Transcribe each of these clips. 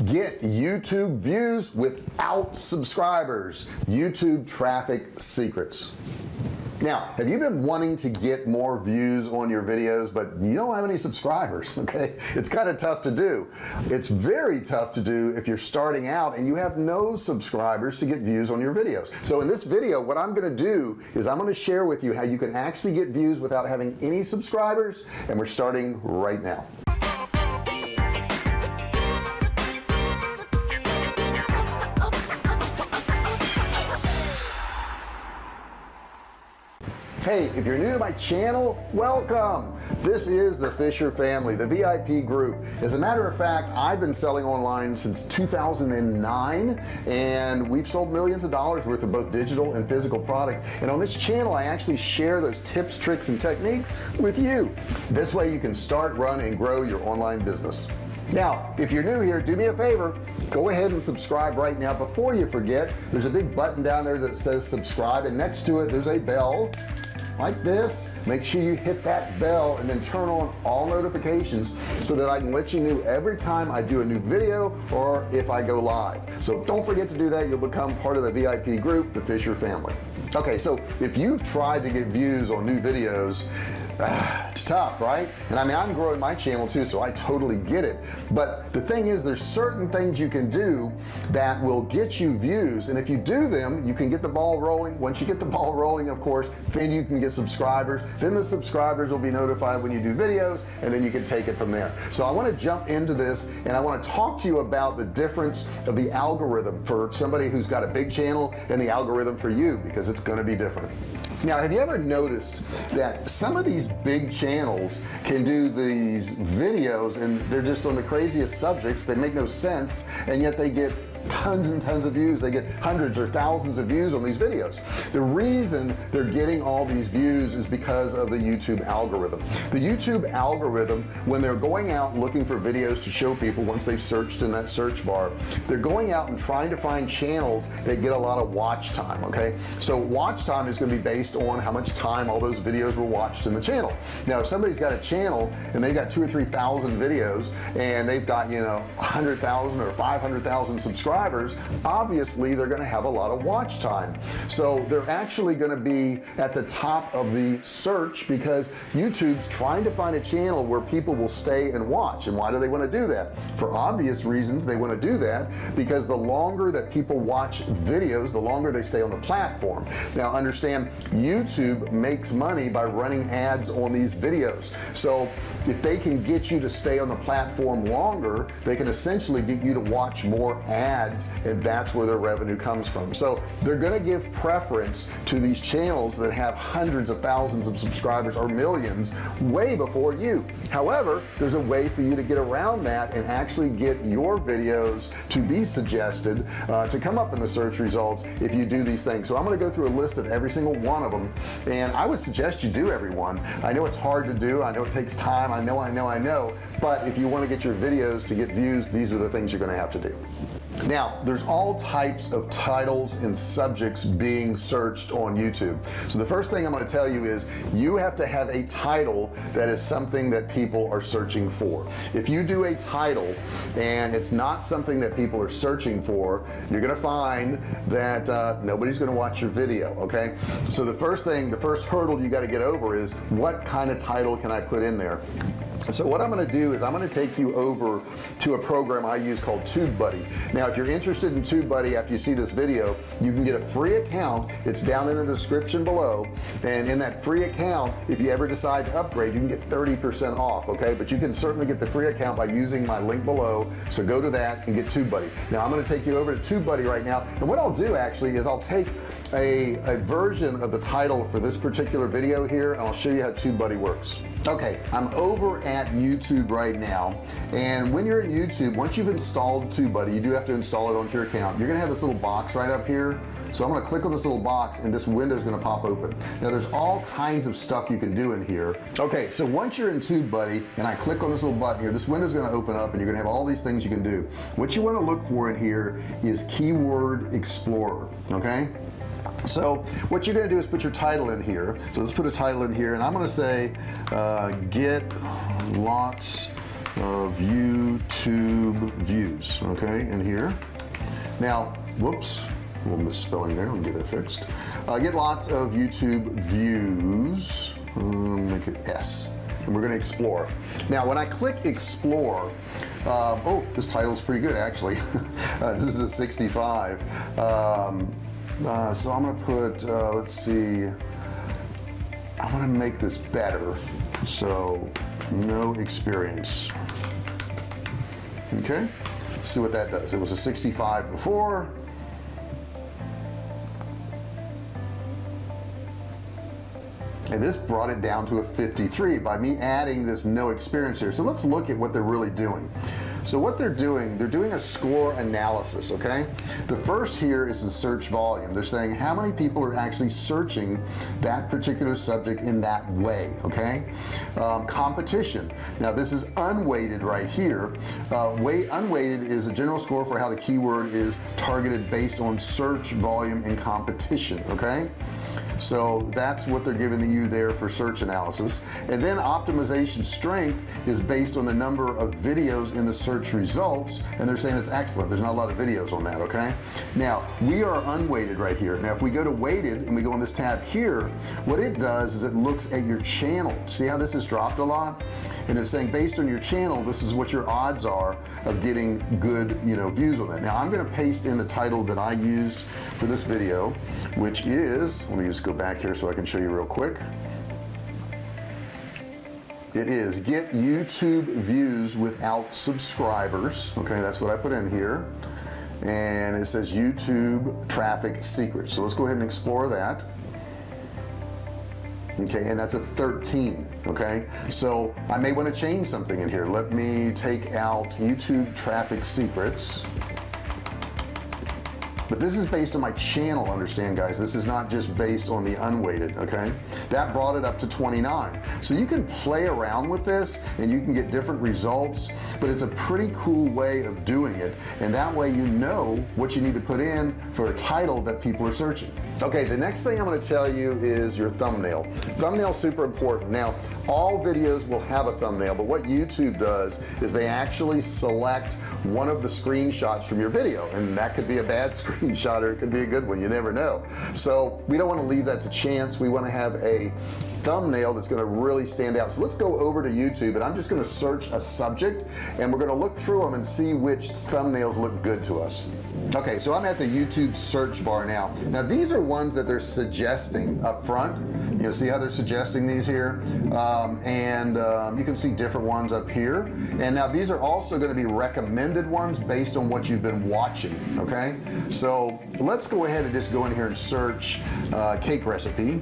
Get YouTube views without subscribers. YouTube traffic secrets. Now, have you been wanting to get more views on your videos, but you don't have any subscribers? Okay, it's kind of tough to do. It's very tough to do if you're starting out and you have no subscribers to get views on your videos. So in this video, what I'm going to do is I'm going to share with you how you can actually get views without having any subscribers, and we're starting right now. Hey, if you're new to my channel, welcome. This is the Fisher family, the VIP group. As a matter of fact, I've been selling online since 2009, and we've sold millions of dollars worth of both digital and physical products. And on this channel, I actually share those tips, tricks, and techniques with you. This way you can start, run, and grow your online business. Now, if you're new here, do me a favor, go ahead and subscribe right now. Before you forget, there's a big button down there that says subscribe, and next to it there's a bell like this. Make sure you hit that bell and then turn on all notifications so that I can let you know every time I do a new video or if I go live. So don't forget to do that. You'll become part of the VIP group, the Fisher family. Okay, so if you've tried to get views on new videos, it's tough, right? And I mean, I'm growing my channel too, so I totally get it. But the thing is, there's certain things you can do that will get you views, and if you do them, you can get the ball rolling. Once you get the ball rolling, of course, then you can get subscribers. Then the subscribers will be notified when you do videos, and then you can take it from there. So I want to jump into this, and I want to talk to you about the difference of the algorithm for somebody who's got a big channel and the algorithm for you, because it's going to be different. Now, have you ever noticed that some of these big channels can do these videos and they're just on the craziest subjects, they make no sense, and yet they get tons and tons of views? They get hundreds or thousands of views on these videos. The reason they're getting all these views is because of the YouTube algorithm. The YouTube algorithm, when they're going out looking for videos to show people, once they've searched in that search bar, they're going out and trying to find channels that get a lot of watch time. Okay, so watch time is going to be based on how much time all those videos were watched in the channel. Now, if somebody's got a channel and they've got 2,000 or 3,000 videos and they've got, 100,000 or 500,000 subscribers, obviously they're going to have a lot of watch time. So they're actually going to be at the top of the search because YouTube's trying to find a channel where people will stay and watch. And why do they want to do that? For obvious reasons. They want to do that because the longer that people watch videos, the longer they stay on the platform. Now understand, YouTube makes money by running ads on these videos. So if they can get you to stay on the platform longer, they can essentially get you to watch more ads, and that's where their revenue comes from. So they're going to give preference to these channels that have hundreds of thousands of subscribers or millions way before you. However, there's a way for you to get around that and actually get your videos to be suggested to come up in the search results if you do these things. So I'm going to go through a list of every single one of them, and I would suggest you do every one. I know it's hard to do, I know it takes time, I know, but if you want to get your videos to get views, these are the things you're going to have to do. Now, there's all types of titles and subjects being searched on YouTube. So the first thing I'm going to tell you is you have to have a title that is something that people are searching for. If you do a title and it's not something that people are searching for, you're going to find that nobody's going to watch your video. Okay, so the first hurdle you got to get over is, what kind of title can I put in there? So what I'm going to do is I'm going to take you over to a program I use called TubeBuddy. Now, if you're interested in TubeBuddy after you see this video, you can get a free account. It's down in the description below, and in that free account, if you ever decide to upgrade, you can get 30% off. Okay, but you can certainly get the free account by using my link below. So go to that and get TubeBuddy. Now I'm going to take you over to TubeBuddy right now, and what I'll do actually is I'll take a version of the title for this particular video here, and I'll show you how TubeBuddy works. Okay, I'm over at YouTube right now, and when you're in YouTube, once you've installed TubeBuddy, you do have to install it onto your account. You're gonna have this little box right up here. So I'm gonna click on this little box, and this window is gonna pop open. Now there's all kinds of stuff you can do in here. Okay, so once you're in TubeBuddy and I click on this little button here, this window is gonna open up and you're gonna have all these things you can do. What you wanna look for in here is Keyword Explorer, okay? So what you're going to do is put your title in here. So let's put a title in here, and I'm going to say get lots of YouTube views, okay, in here. Now, whoops, a little misspelling there, let me get that fixed. Get lots of YouTube views, make it S, and we're going to explore. Now, when I click explore, oh, this title is pretty good actually. This is a 65. So I'm going to put, let's see, I want to make this better. So, no experience. Okay, let's see what that does. It was a 65 before. And this brought it down to a 53 by me adding this no experience here. So let's look at what they're really doing. So what they're doing a score analysis, okay? The first here is the search volume. They're saying how many people are actually searching that particular subject in that way, okay? Competition. Now this is unweighted right here. Unweighted is a general score for how the keyword is targeted based on search volume and competition, okay? So that's what they're giving you there for search analysis. And then optimization strength is based on the number of videos in the search results, and they're saying it's excellent. There's not a lot of videos on that, okay? Now we are unweighted right here. Now if we go to weighted and we go on this tab here, what it does is it looks at your channel. See how this has dropped a lot? And it's saying based on your channel, this is what your odds are of getting good, you know, views on that. Now I'm going to paste in the title that I used for this video, which is, let me just go back here so I can show you real quick. It is get YouTube views without subscribers. Okay, that's what I put in here. And it says YouTube traffic secrets. So let's go ahead and explore that. Okay, and that's a 13. Okay, so I may want to change something in here. Let me take out YouTube traffic secrets. But this is based on my channel, understand guys. This is not just based on the unweighted, okay? That brought it up to 29. So you can play around with this and you can get different results, but it's a pretty cool way of doing it. And that way you know what you need to put in for a title that people are searching. Okay, the next thing I'm going to tell you is your thumbnail. Thumbnail is super important. Now, all videos will have a thumbnail, but what YouTube does is they actually select one of the screenshots from your video, and that could be a bad screenshot or it could be a good one, you never know. So we don't want to leave that to chance. We want to have a thumbnail that's going to really stand out. So let's go over to YouTube and I'm just going to search a subject and we're going to look through them and see which thumbnails look good to us. Okay, so I'm at the YouTube search bar now. Now these are ones that they're suggesting up front. You see how they're suggesting these here, you can see different ones up here. And now these are also going to be recommended ones based on what you've been watching. Okay, so let's go ahead and just go in here and search cake recipe.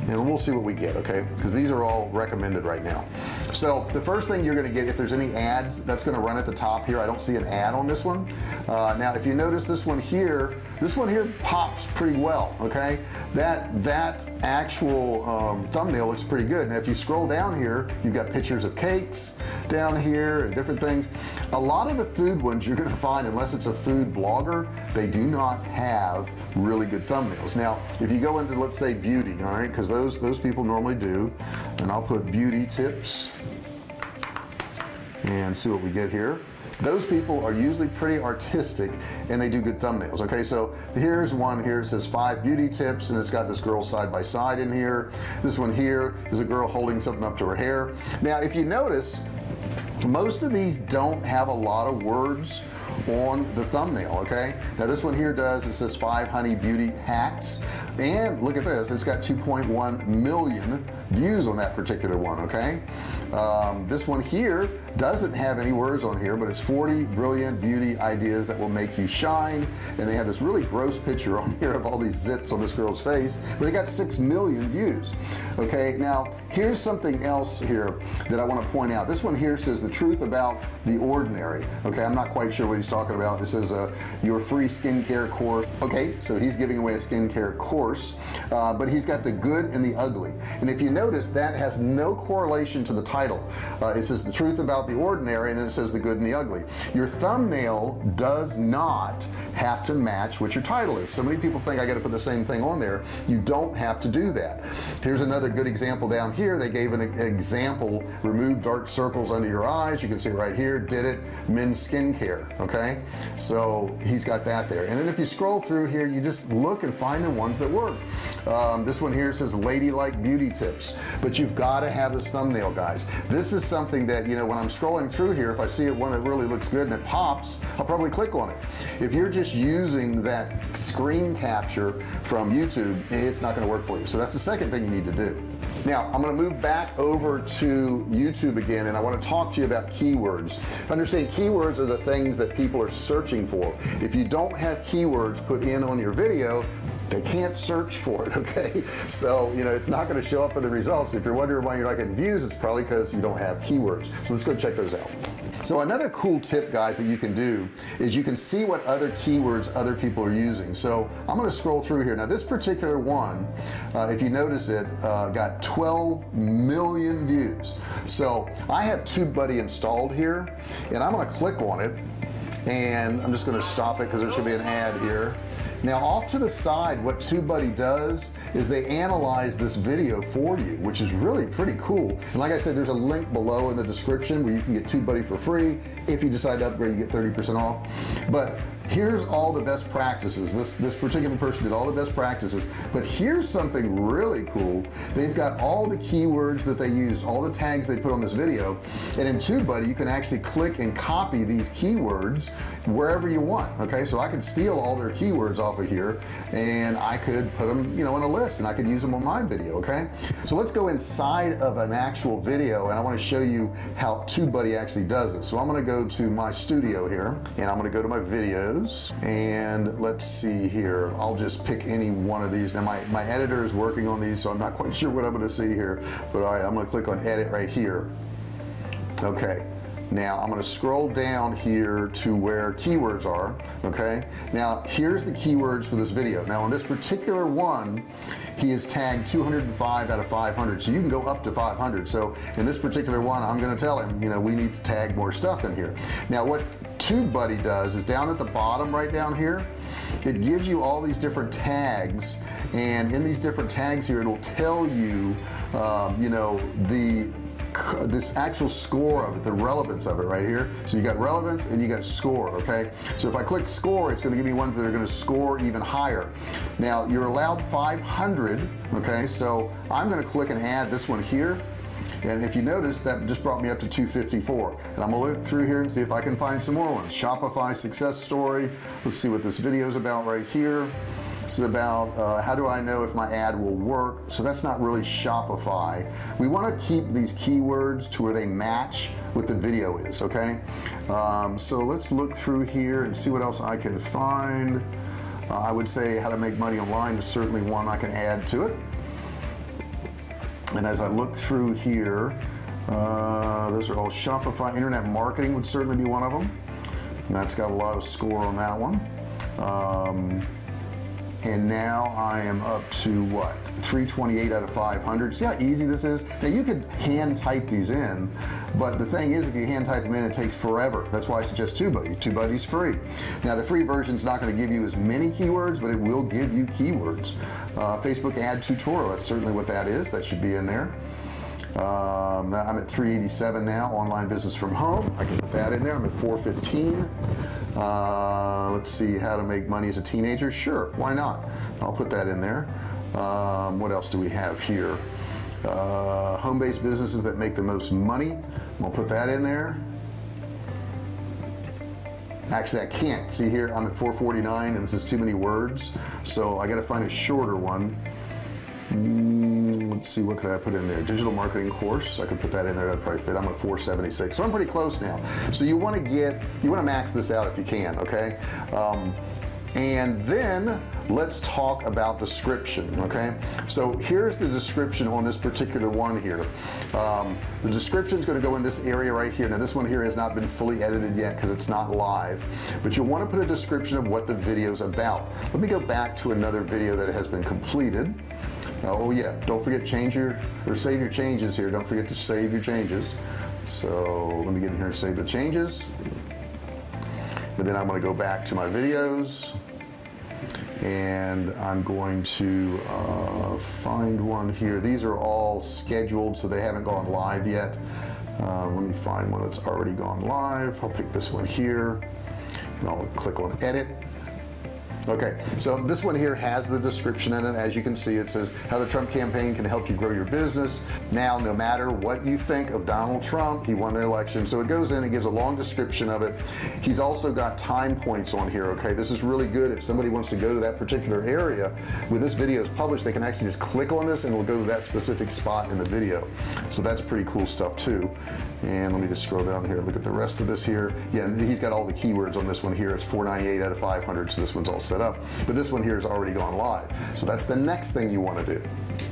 And we'll see what we get, okay? Because these are all recommended right now. So the first thing you're gonna get, if there's any ads, that's gonna run at the top here. I don't see an ad on this one. Now, if you notice this one here pops pretty well, okay? That actual thumbnail looks pretty good. Now, if you scroll down here, you've got pictures of cakes down here and different things. A lot of the food ones you're gonna find, unless it's a food blogger, they do not have really good thumbnails. Now, if you go into, let's say, beauty, all right, because those people normally do, and I'll put beauty tips and see what we get here. Those people are usually pretty artistic and they do good thumbnails. Okay, so here's one here. It says 5 beauty tips and it's got this girl side by side in here. This one here is a girl holding something up to her hair. Now, if you notice, most of these don't have a lot of words on the thumbnail. Okay, now this one here does. It says 5 honey beauty hacks, and look at this, it's got 2.1 million views on that particular one. Okay, this one here doesn't have any words on here, but it's 40 brilliant beauty ideas that will make you shine, and they have this really gross picture on here of all these zits on this girl's face, but it got 6 million views. Okay, now here's something else here that I want to point out. This one here says the truth about the ordinary. Okay, I'm not quite sure what he's talking about. It says your free skincare course. Okay, so he's giving away a skincare course, but he's got the good and the ugly, and if you notice, that has no correlation to the title. It says the truth about the ordinary, and then it says the good and the ugly. Your thumbnail does not have to match what your title is. So many people think I got to put the same thing on there. You don't have to do that. Here's another good example down here. They gave an example: remove dark circles under your eyes. You can see it right here. Did it, men's skincare. Okay, so he's got that there. And then if you scroll through here, you just look and find the ones that work. This one here says ladylike beauty tips, but you've got to have this thumbnail, guys. This is something that, you know, when I'm scrolling through here, if I see one that really looks good and it pops, I'll probably click on it. If you're just using that screen capture from YouTube, it's not going to work for you. So that's the second thing you need to do. Now I'm going to move back over to YouTube again, and I want to talk to you about keywords. Understand, keywords are the things that people are searching for. If you don't have keywords put in on your video, they can't search for it. Okay, so you know it's not going to show up in the results. If you're wondering why you're not getting views, it's probably because you don't have keywords. So let's go check those out. So another cool tip, guys, that you can do is you can see what other keywords other people are using. So I'm going to scroll through here. Now this particular one, if you notice it, got 12 million views. So I have TubeBuddy installed here, and I'm going to click on it, and I'm just going to stop it because there's going to be an ad here. Now off to the side, what TubeBuddy does is they analyze this video for you, which is really pretty cool. And like I said, there's a link below in the description where you can get TubeBuddy for free. If you decide to upgrade, you get 30% off. But here's all the best practices. This particular person did all the best practices, but here's something really cool. They've got all the keywords that they used, all the tags they put on this video, and in TubeBuddy you can actually click and copy these keywords wherever you want. Okay, so I could steal all their keywords off of here, and I could put them, you know, in a list, and I could use them on my video. Okay, so let's go inside of an actual video, and I want to show you how TubeBuddy actually does this. So I'm going to go to my studio here, and I'm going to go to my videos, and let's see here. I'll just pick any one of these. Now my editor is working on these, so I'm not quite sure what I'm going to see here, but all right, I'm going to click on edit right here. Okay, now I'm going to scroll down here to where keywords are. Okay, now here's the keywords for this video. Now on this particular one, he is tagged 205 out of 500, so you can go up to 500. So in this particular one, I'm going to tell him, you know, we need to tag more stuff in here. Now what TubeBuddy does is down at the bottom right down here, it gives you all these different tags, and in these different tags here, it'll tell you, you know, this actual score of it, the relevance of it right here. So you got relevance and you got score. Okay, so if I click score, it's going to give me ones that are going to score even higher. Now you're allowed 500. Okay, so I'm going to click and add this one here, and if you notice, that just brought me up to 254, and I'm gonna look through here and see if I can find some more ones. Shopify success story. Let's see what this video is about right here. It's about how do I know if my ad will work. So that's not really Shopify. We want to keep these keywords to where they match what the video is. Okay, so let's look through here and see what else I can find. I would say how to make money online is certainly one I can add to it. And as I look through here, those are all Shopify. Internet marketing would certainly be one of them, and that's got a lot of score on that one. And now I am up to what, 328 out of 500. See how easy this is? Now you could hand type these in, but the thing is, if you hand type them in, it takes forever. That's why I suggest TubeBuddy. TubeBuddy's free. Now the free version is not going to give you as many keywords, but it will give you keywords. Facebook ad tutorial, that's certainly what that is. That should be in there. I'm at 387 now. Online business from home, I can put that in there. I'm at 415. Let's see, how to make money as a teenager. Sure, why not? I'll put that in there. What else do we have here? Home-based businesses that make the most money. I'll put that in there. Actually, I can't. See here, I'm at 449, and this is too many words, so I got to find a shorter one. Let's see, what could I put in there? Digital marketing course, I could put that in there. That'd probably fit. I'm at 476, so I'm pretty close now. So you want to max this out if you can. Okay, and then let's talk about description. Okay, so here's the description on this particular one here. The description is going to go in this area right here. Now this one here has not been fully edited yet because it's not live, but you'll want to put a description of what the video is about. Let me go back to another video that has been completed. Oh yeah, don't forget save your changes here. Don't forget to save your changes. So let me get in here and save the changes, and then I'm going to go back to my videos, and I'm going to find one here. These are all scheduled, so they haven't gone live yet. Let me find one that's already gone live. I'll pick this one here, and I'll click on edit. Okay, so this one here has the description in it. As you can see, it says how the Trump campaign can help you grow your business. Now, no matter what you think of Donald Trump, he won the election. So it goes in and gives a long description of it. He's also got time points on here. Okay, this is really good. If somebody wants to go to that particular area, when this video is published, they can actually just click on this and it'll go to that specific spot in the video. So that's pretty cool stuff too. And let me just scroll down here and look at the rest of this here. Yeah, he's got all the keywords on this one here. It's 498 out of 500, so this one's all set up. But this one here has already gone live. So that's the next thing you want to do.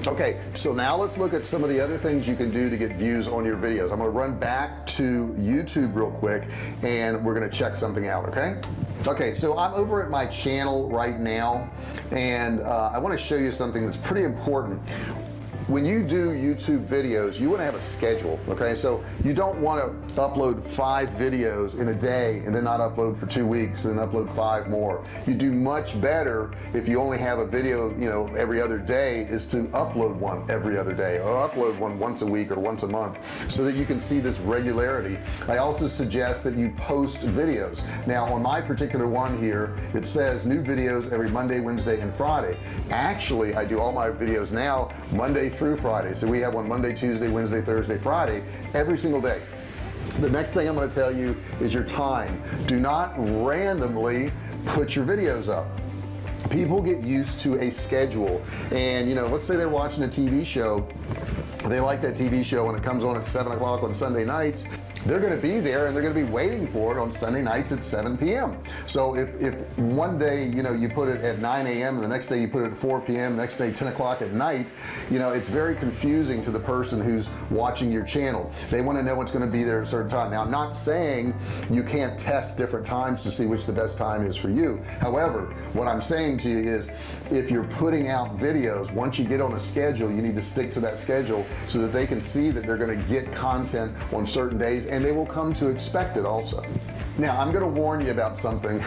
Okay, so now let's look at some of the other things you can do to get views on your videos. I'm going to run back to YouTube real quick, and we're going to check something out, okay? Okay, so I'm over at my channel right now, and I want to show you something that's pretty important. When you do YouTube videos, you want to have a schedule. Okay, so you don't want to upload 5 videos in a day and then not upload for 2 weeks and then upload 5 more. You do much better if you only have a video, you know, every other day, is to upload one every other day, or upload one once a week or once a month, so that you can see this regularity. I also suggest that you post videos. Now on my particular one here, it says new videos every Monday, Wednesday, and Friday. Actually, I do all my videos now Monday through Friday. So we have one Monday, Tuesday, Wednesday, Thursday, Friday, every single day. The next thing I'm going to tell you is your time. Do not randomly put your videos up. People get used to a schedule, and you know, let's say they're watching a TV show. They like that TV show and it comes on at 7 o'clock on Sunday nights. They're going to be there and they're going to be waiting for it on Sunday nights at 7 p.m. So if one day, you know, you put it at 9 a.m. and the next day you put it at 4 p.m., the next day 10 o'clock at night, you know, it's very confusing to the person who's watching your channel. They want to know what's going to be there at a certain time. Now, I'm not saying you can't test different times to see which the best time is for you. However, what I'm saying to you is, if you're putting out videos, once you get on a schedule, you need to stick to that schedule so that they can see that they're going to get content on certain days, and they will come to expect it also. Now, I'm going to warn you about something,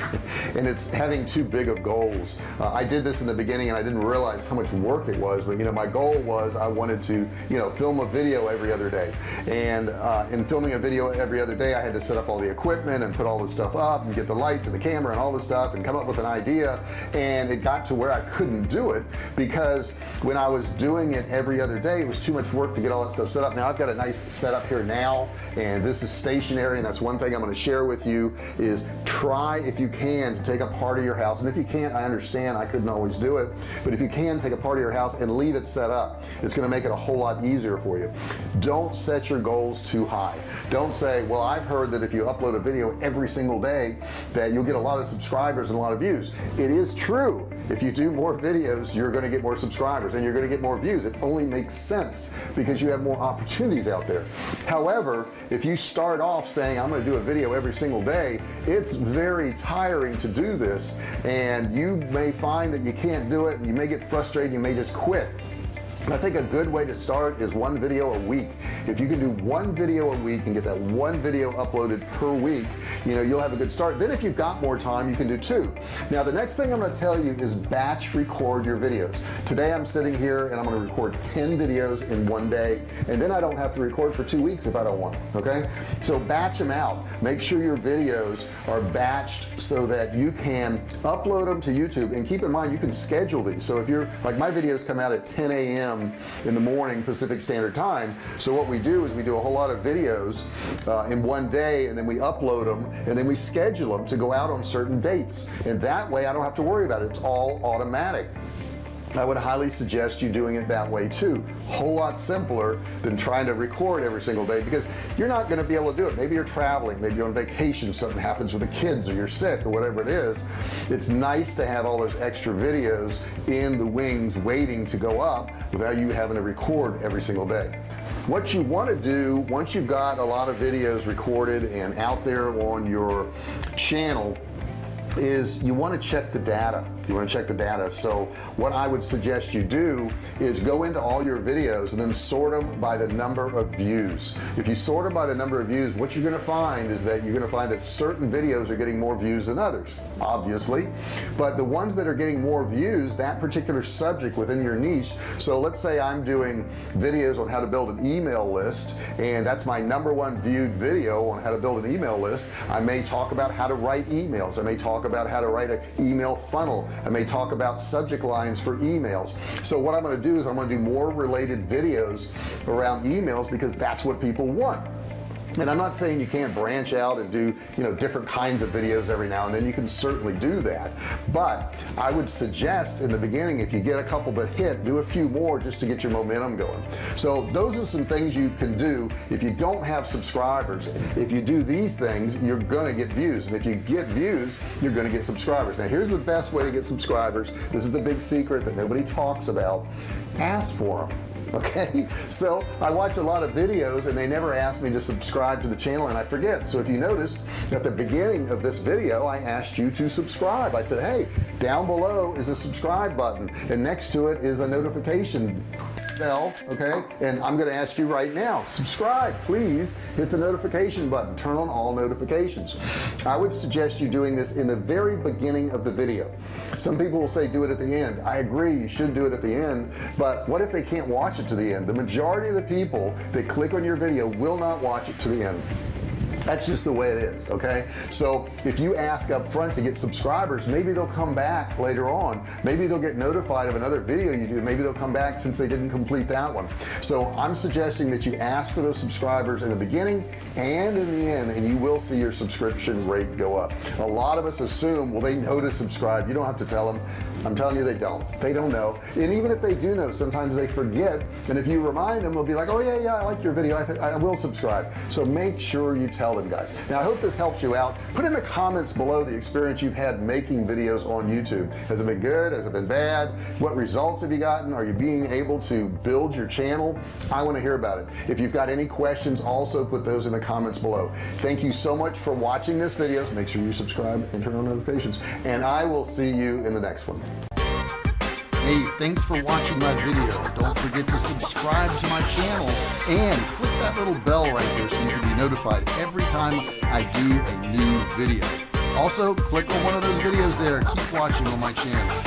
and it's having too big of goals. I did this in the beginning and I didn't realize how much work it was, but you know, my goal was I wanted to, you know, film a video every other day. And in filming a video every other day, I had to set up all the equipment and put all this stuff up and get the lights and the camera and all this stuff and come up with an idea. And it got to where I couldn't do it because when I was doing it every other day, it was too much work to get all that stuff set up. Now, I've got a nice setup here now, and this is stationary, and that's one thing I'm going to share with you, is try, if you can, to take a part of your house. And if you can't, I understand, I couldn't always do it, but if you can, take a part of your house and leave it set up. It's going to make it a whole lot easier for you. Don't set your goals too high. Don't say, well, I've heard that if you upload a video every single day that you'll get a lot of subscribers and a lot of views. It is true. If you do more videos, you're going to get more subscribers and you're going to get more views. It only makes sense because you have more opportunities out there. However, if you start off saying, I'm going to do a video every single day, it's very tiring to do this, and you may find that you can't do it, and you may get frustrated, you may just quit. I think a good way to start is 1 video a week. If you can do 1 video a week and get that 1 video uploaded per week, you know, you'll have a good start. Then if you've got more time, you can do 2. Now, the next thing I'm going to tell you is batch record your videos. Today I'm sitting here and I'm going to record 10 videos in one day, and then I don't have to record for 2 weeks if I don't want to. Okay, so batch them out. Make sure your videos are batched so that you can upload them to YouTube. And keep in mind, you can schedule these. So if you're like, my videos come out at 10 a.m. in the morning Pacific Standard Time. So what we do is we do a whole lot of videos in one day, and then we upload them, and then we schedule them to go out on certain dates, and that way I don't have to worry about it. It's all automatic. I would highly suggest you doing it that way too. Whole lot simpler than trying to record every single day, because you're not going to be able to do it. Maybe you're traveling, maybe you're on vacation, something happens with the kids, or you're sick, or whatever it is. It's nice to have all those extra videos in the wings waiting to go up without you having to record every single day. What you want to do once you've got a lot of videos recorded and out there on your channel is you want to check the data. So what I would suggest you do is go into all your videos and then sort them by the number of views. If you sort them by the number of views, what you're going to find is that you're going to find that certain videos are getting more views than others, obviously, but the ones that are getting more views, that particular subject within your niche. So let's say I'm doing videos on how to build an email list, and that's my #1 viewed video on how to build an email list. I may talk about how to write emails. I may talk about how to write an email funnel. I may talk about subject lines for emails. So what I'm going to do is I'm going to do more related videos around emails, because that's what people want. And I'm not saying you can't branch out and do, you know, different kinds of videos every now and then. You can certainly do that, but I would suggest in the beginning, if you get a couple that hit, do a few more just to get your momentum going. So those are some things you can do if you don't have subscribers. If you do these things, you're gonna get views, and if you get views, you're gonna get subscribers. Now here's the best way to get subscribers. This is the big secret that nobody talks about. Ask for them. Okay, so I watch a lot of videos and they never ask me to subscribe to the channel, and I forget. So if you noticed at the beginning of this video, I asked you to subscribe. I said, hey, down below is a subscribe button, and next to it is a notification bell. Okay, and I'm going to ask you right now, subscribe. Please hit the notification button, turn on all notifications. I would suggest you doing this in the very beginning of the video. Some people will say do it at the end. I agree, you should do it at the end, but what if they can't watch it to the end? The majority of the people that click on your video will not watch it to the end. That's just the way it is. Okay, so if you ask up front to get subscribers, maybe they'll come back later on. Maybe they'll get notified of another video you do. Maybe they'll come back since they didn't complete that one. So I'm suggesting that you ask for those subscribers in the beginning and in the end, and you will see your subscription rate go up. A lot of us assume, well, they know to subscribe. You don't have to tell them. I'm telling you, they don't know. And even if they do know, sometimes they forget, and if you remind them, they'll be like, oh yeah, I like your video, I will subscribe. So make sure you tell them, guys. Now I hope this helps you out. Put in the comments below the experience you've had making videos on YouTube. Has it been good? Has it been bad? What results have you gotten? Are you being able to build your channel? I want to hear about it. If you've got any questions, also put those in the comments below. Thank you so much for watching this video. Make sure you subscribe and turn on notifications, and I will see you in the next one. Hey, thanks for watching my video. Don't forget to subscribe to my channel and click that little bell right there so you can be notified every time I do a new video. Also, click on one of those videos there. Keep watching on my channel.